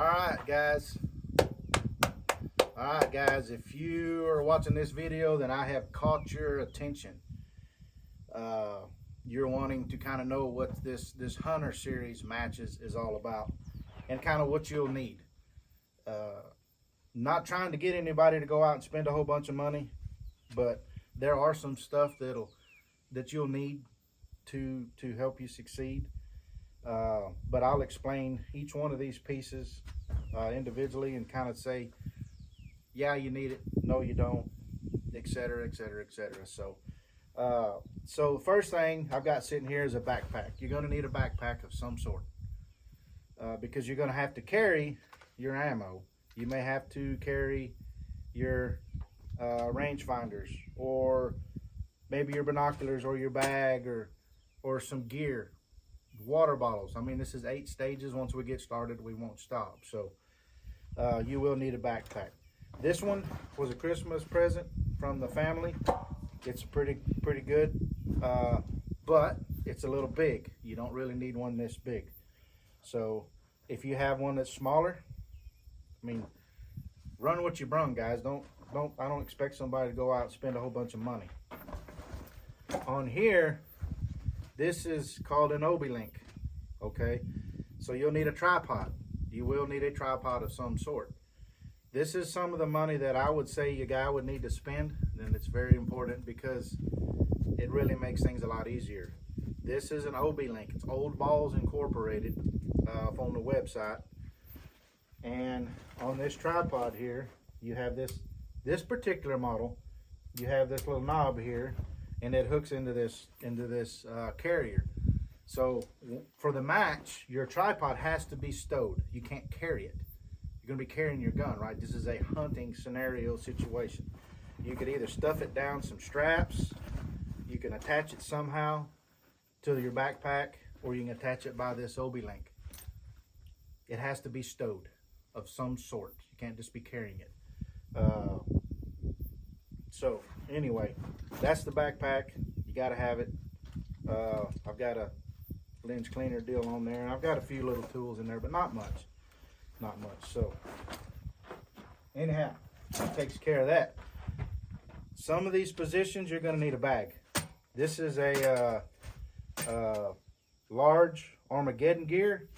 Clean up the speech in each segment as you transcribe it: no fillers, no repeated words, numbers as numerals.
Alright guys, if you are watching this video, then I have caught your attention. You're wanting to kind of know what this Hunter Series matches is all about and kind of what you'll need. Not trying to get anybody to go out and spend a whole bunch of money, but there are some stuff that you'll need to help you succeed. But I'll explain each one of these pieces individually and kind of say, yeah, you need it, no you don't, etc, etc, etc. So the first thing I've got sitting here is a backpack. You're going to need a backpack of some sort because you're going to have to carry your ammo. You may have to carry your range finders, or maybe your binoculars, or your bag, or some gear, water bottles. I mean, this is 8 stages. Once we get started, we won't stop. So you will need a backpack. This one was a Christmas present from the family. It's pretty good, but it's a little big. You don't really need one this big. So if you have one that's smaller, I mean, run what you brung, guys. I don't expect somebody to go out and spend a whole bunch of money. On here, this is called an Obi-Link, okay? So you'll need a tripod. You will need a tripod of some sort. This is some of the money that I would say your guy would need to spend, and it's very important because it really makes things a lot easier. This is an Obi-Link. It's Old Balls Incorporated on the website. And on this tripod here, you have this particular model. You have this little knob here, and it hooks into this carrier. So for the match, your tripod has to be stowed. You can't carry it. You're going to be carrying your gun, right? This is a hunting scenario situation. You could either stuff it down some straps, you can attach it somehow to your backpack, or you can attach it by this Obi-Link. It has to be stowed of some sort. You can't just be carrying it. So anyway, that's the backpack. You got to have it. I've got a lens cleaner deal on there, and I've got a few little tools in there, but not much. So anyhow, that takes care of that. Some of these positions you're going to need a bag. This is a large Armageddon gear.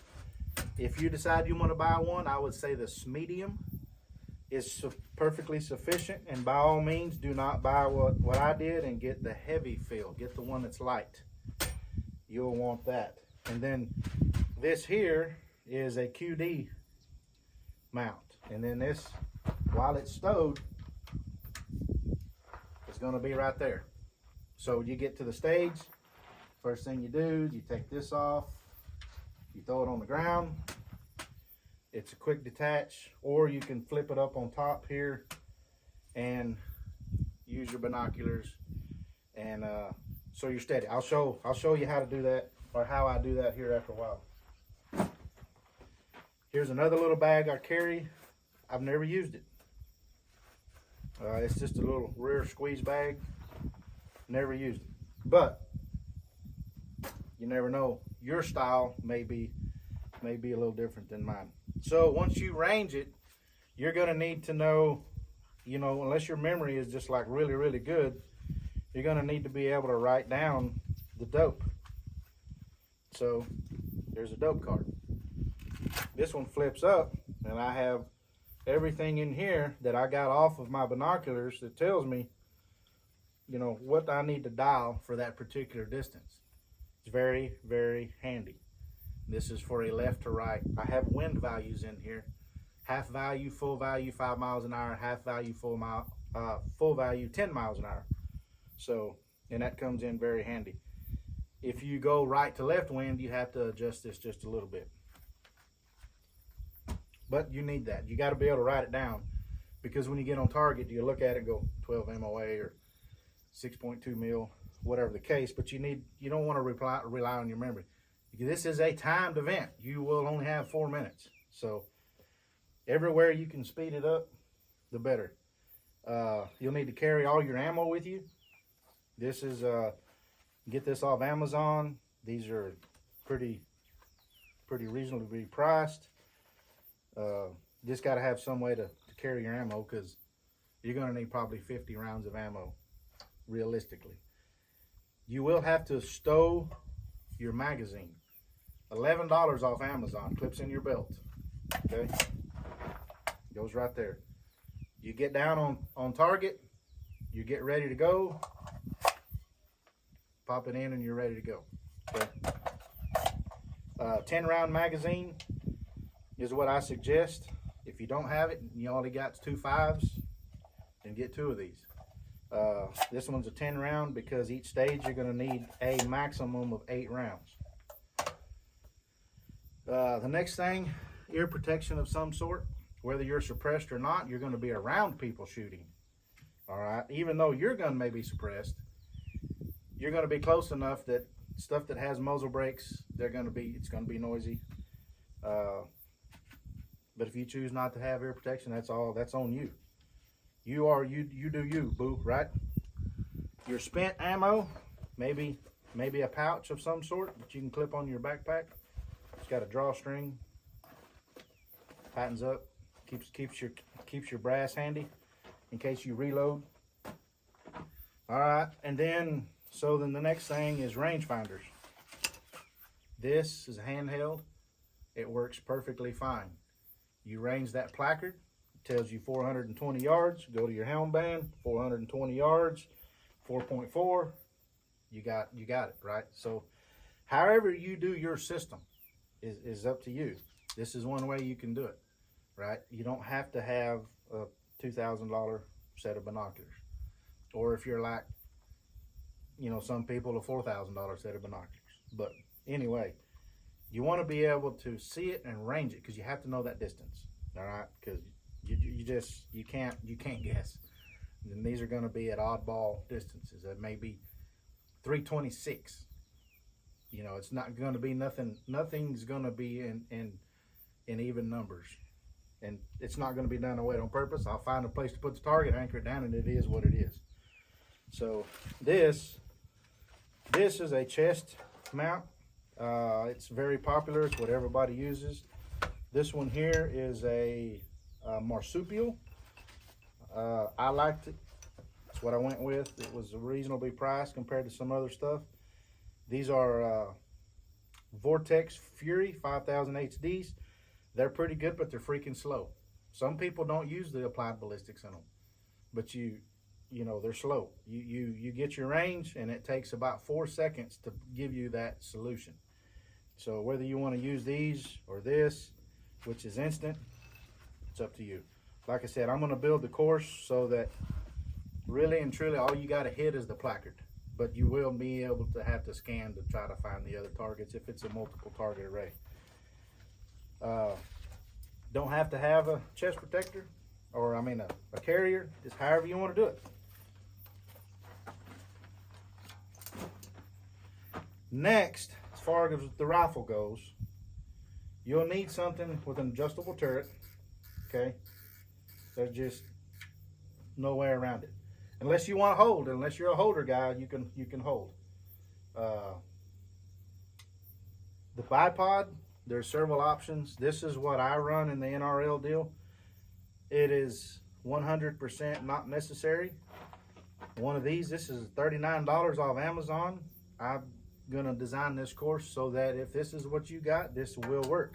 If you decide you want to buy one, I would say the medium is perfectly sufficient, and by all means do not buy what I did and get the heavy feel. Get the one that's light. You'll want that. And then this here is a QD mount, and then this, while it's stowed, it's going to be right there. So you get to the stage, first thing you do, you take this off, you throw it on the ground. It's a quick detach, or you can flip it up on top here and use your binoculars, and so you're steady. I'll show you how to do that, or how I do that here after a while. Here's another little bag I carry. I've never used it. It's just a little rear squeeze bag. Never used it, but you never know. Your style may be a little different than mine. So once you range it, you're going to need to know, unless your memory is just like really, really good, you're going to need to be able to write down the dope. So there's a dope card. This one flips up, and I have everything in here that I got off of my binoculars that tells me, what I need to dial for that particular distance. It's very, very handy. This is for a left to right. I have wind values in here. Half value, full value, 5 miles an hour. Half value, full value, 10 miles an hour. So, and that comes in very handy. If you go right to left wind, you have to adjust this just a little bit. But you need that. You got to be able to write it down, because when you get on target, you look at it and go 12 MOA or 6.2 mil, whatever the case. But you don't want to rely on your memory. This is a timed event. You will only have 4 minutes. So everywhere you can speed it up, the better. You'll need to carry all your ammo with you. This is get this off Amazon. These are pretty reasonably priced. Just got to have some way to carry your ammo, because you're going to need probably 50 rounds of ammo, realistically. You will have to stow your magazine. $11 off Amazon, clips in your belt. Okay, goes right there. You get down on target, you get ready to go, pop it in and you're ready to go. Okay. 10 round magazine is what I suggest. If you don't have it, you only got 2 5s, then get 2 of these. This one's a 10 round because each stage you're going to need a maximum of 8 rounds. The next thing, ear protection of some sort. Whether you're suppressed or not, you're going to be around people shooting. All right, even though your gun may be suppressed, you're going to be close enough that stuff that has muzzle brakes, it's going to be noisy. But if you choose not to have ear protection, that's on you. You do you, boo, right? Your spent ammo, maybe a pouch of some sort that you can clip on your backpack. It's got a drawstring, tightens up, keeps your brass handy in case you reload. All right, and then the next thing is rangefinders. This is a handheld. It works perfectly fine. You range that placard, it tells you 420 yards. Go to your helm band, 420 yards, 4.4. You got it, right? So however you do your system is up to you. This is one way you can do it, right? You don't have to have a $2,000 set of binoculars, or if you're like, some people, a $4,000 set of binoculars. But anyway, you want to be able to see it and range it, because you have to know that distance. All right, because you can't guess. And these are going to be at oddball distances. That may be 326. It's not going to be nothing. Nothing's going to be in even numbers, and it's not going to be done away on purpose. I'll find a place to put the target, anchor it down, and it is what it is. So this is a chest mount. It's very popular. It's what everybody uses. This one here is a marsupial. I liked it. That's what I went with. It was reasonably priced compared to some other stuff. These are Vortex Fury 5000 HDs. They're pretty good, but they're freaking slow. Some people don't use the applied ballistics in them, but they're slow. You get your range, and it takes about 4 seconds to give you that solution. So whether you want to use these or this, which is instant, it's up to you. Like I said, I'm going to build the course so that really and truly all you got to hit is the placard, but you will be able to have to scan to try to find the other targets if it's a multiple target array. Don't have to have a chest protector, or a carrier. Just however you want to do it. Next, as far as the rifle goes, you'll need something with an adjustable turret. Okay, there's just no way around it, unless you want to hold. Unless you're a holder guy, you can hold. The bipod, there's several options. This is what I run in the NRL deal. It is 100% not necessary. One of these, this is $39 off Amazon. I'm gonna design this course so that if this is what you got, this will work.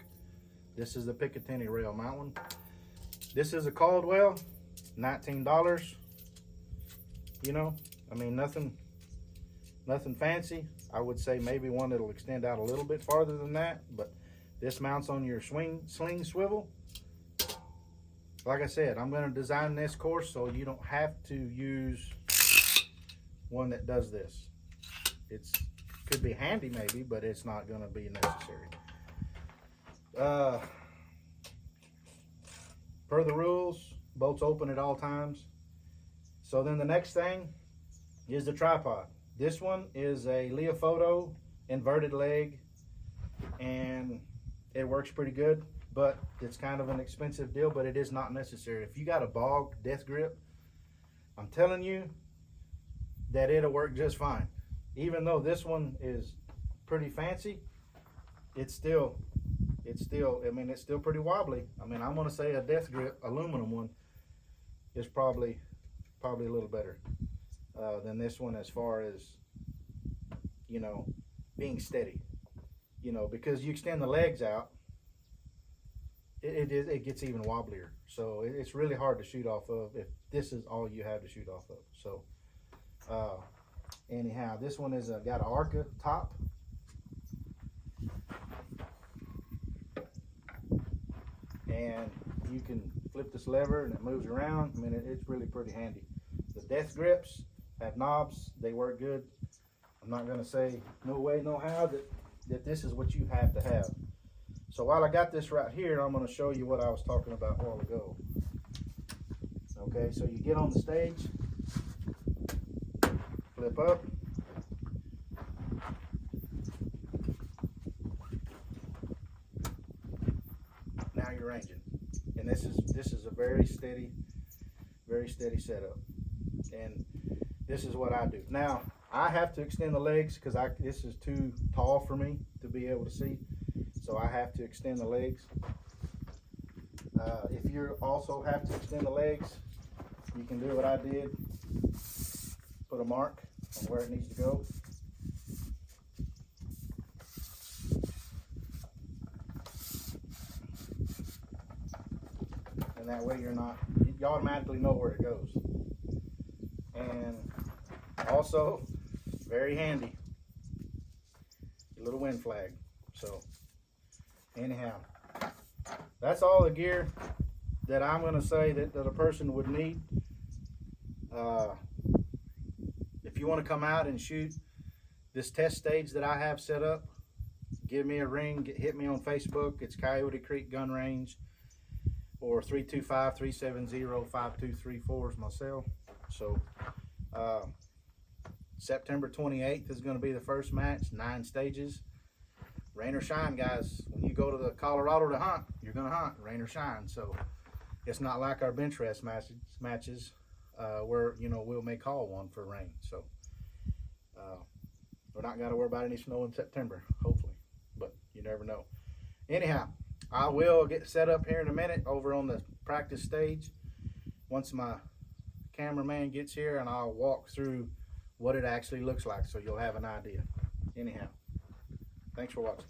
This is the Picatinny rail mount one. This is a Caldwell, $19. Nothing fancy. I would say maybe one that'll extend out a little bit farther than that, but this mounts on your sling swivel. Like I said, I'm going to design this course so you don't have to use one that does this. It could be handy maybe, but it's not going to be necessary. Per the rules, bolts open at all times. So then the next thing is the tripod. This one is a Leofoto inverted leg, and it works pretty good, but it's kind of an expensive deal, but it is not necessary. If you got a bog death grip, I'm telling you that it'll work just fine. Even though this one is pretty fancy, it it's still, I mean, it's still pretty wobbly. I mean, I'm gonna say a death grip aluminum one is probably a little better than this one as far as, you know, being steady. You know, because you extend the legs out, it gets even wobblier. So it's really hard to shoot off of if this is all you have to shoot off of. So anyhow, this one is got an Arca top. And you can flip this lever and it moves around. I mean, it's really pretty handy. The death grips have knobs. They work good. I'm not going to say no way, no how that this is what you have to have. So while I got this right here, I'm going to show you what I was talking about a while ago. Okay, so you get on the stage, flip up, now you're ranging, and this is a very steady setup, and this is what I do. Now I have to extend the legs because this is too tall for me to be able to see, so I have to extend the legs. If you also have to extend the legs, you can do what I did, put a mark on where it needs to go. And that way you automatically know where it goes. And also, very handy, your little wind flag. So anyhow, that's all the gear that I'm going to say that a person would need. If you want to come out and shoot this test stage that I have set up, give me a ring, hit me on Facebook. It's Coyote Creek Gun Range, or 325-370-5234 is my cell. So September 28th is going to be the first match, 9 stages. Rain or shine, guys. When you go to the Colorado to hunt, you're going to hunt, rain or shine. So it's not like our bench rest matches where, you know, we may call one for rain. So we're not got to worry about any snow in September, hopefully, but you never know. Anyhow, I will get set up here in a minute over on the practice stage once my cameraman gets here, and I'll walk through what it actually looks like so you'll have an idea. Anyhow, thanks for watching.